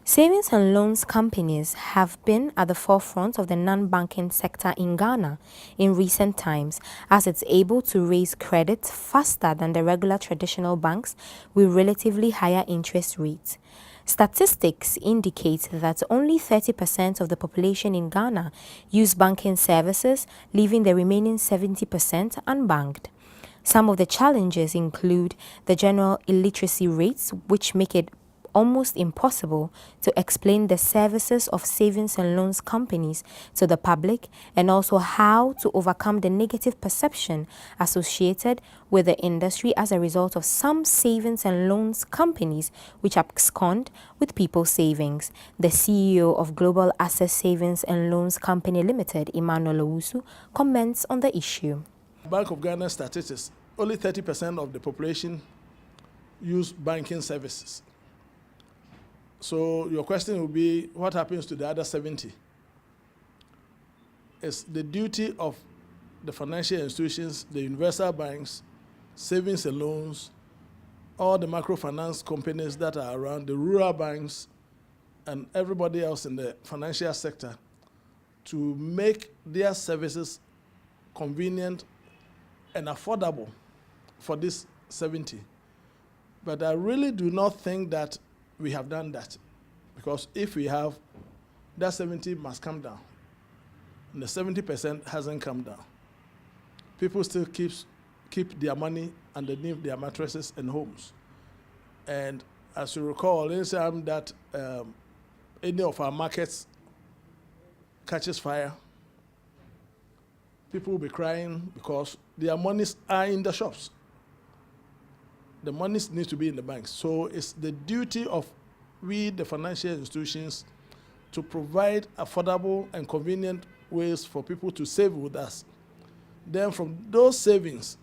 Savings and loans companies have been at the forefront of the non-banking sector in Ghana in recent times, as it's able to raise credit faster than the regular traditional banks with relatively higher interest rates. Statistics indicate that only 30% of the population in Ghana use banking services, leaving the remaining 70% unbanked. Some of the challenges include the general illiteracy rates, which make it almost impossible to explain the services of savings and loans companies to the public, and also how to overcome the negative perception associated with the industry as a result of some savings and loans companies which abscond with people's savings. The CEO of Global Access Savings and Loans Company Limited, Emmanuel Owusu, comments on the issue. Bank of Ghana statistics, only 30% of the population use banking services. So your question will be, what happens to the other 70? It's the duty of the financial institutions, the universal banks, savings and loans, all the microfinance companies that are around, the rural banks, and everybody else in the financial sector to make their services convenient and affordable for this 70. But I really do not think that we have done that, because if we have, that 70 must come down, and the 70% hasn't come down. People still keep their money underneath their mattresses and homes. And as you recall, anytime that any of our markets catches fire, people will be crying because their monies are in the shops. The monies need to be in the banks. So it's the duty of we, the financial institutions, to provide affordable and convenient ways for people to save with us. Then from those savings,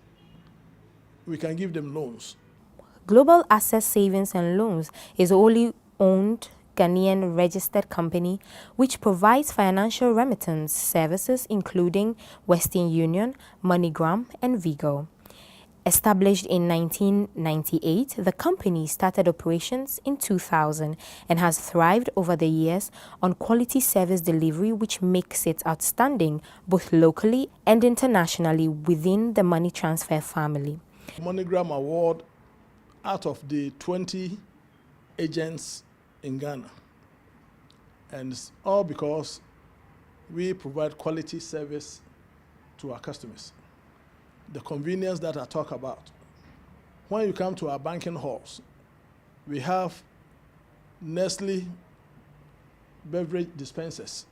we can give them loans. Global Access Savings and Loans is a wholly owned Ghanaian registered company which provides financial remittance services including Western Union, MoneyGram, and Vigo. Established in 1998, the company started operations in 2000 and has thrived over the years on quality service delivery, which makes it outstanding both locally and internationally within the money transfer family. MoneyGram Award out of the 20 agents in Ghana. And it's all because we provide quality service to our customers. The convenience that I talk about. When you come to our banking halls, we have Nestle beverage dispensers.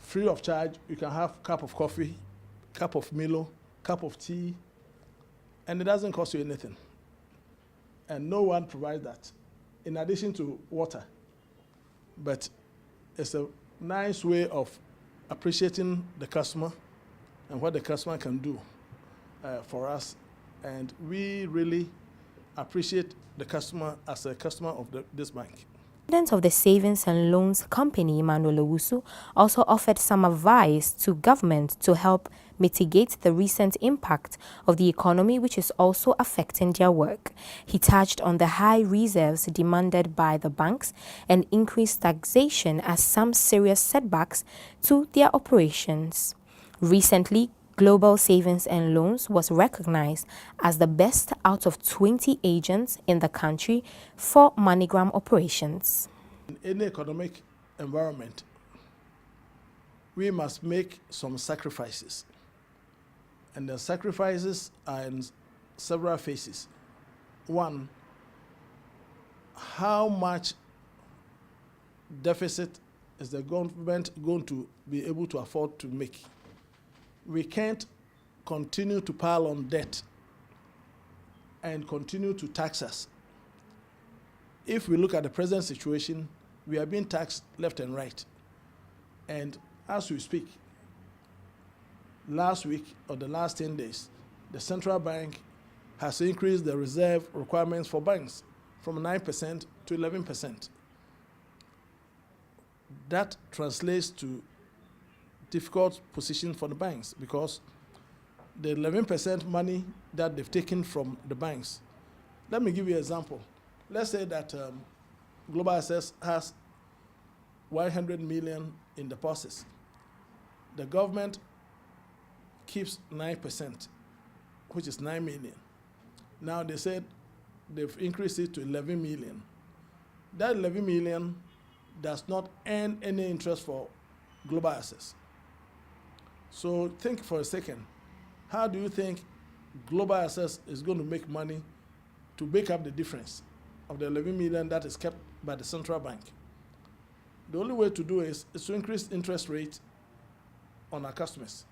Free of charge, you can have a cup of coffee, cup of Milo, cup of tea, and it doesn't cost you anything. And no one provides that, in addition to water. But it's a nice way of appreciating the customer and what the customer can do for us, and we really appreciate the customer as a customer of this bank. President of the Savings and Loans Company, Emmanuel Owusu, also offered some advice to government to help mitigate the recent impact of the economy, which is also affecting their work. He touched on the high reserves demanded by the banks and increased taxation as some serious setbacks to their operations. Recently, Global Savings and Loans was recognized as the best out of 20 agents in the country for MoneyGram operations. In any economic environment, we must make some sacrifices. And the sacrifices are in several phases. One, how much deficit is the government going to be able to afford to make? We can't continue to pile on debt and continue to tax us. If we look at the present situation, we are being taxed left and right. And as we speak, last week or the last 10 days, the central bank has increased the reserve requirements for banks from 9% to 11%. That translates to difficult position for the banks, because the 11% money that they've taken from the banks. Let me give you an example. Let's say that Global Access has 100 million in deposits. The government keeps 9%, which is 9 million. Now they said they've increased it to 11 million. That 11 million does not earn any interest for Global Access. So think for a second, how do you think Global Access is going to make money to make up the difference of the 11 million that is kept by the central bank? The only way to do is to increase interest rate on our customers.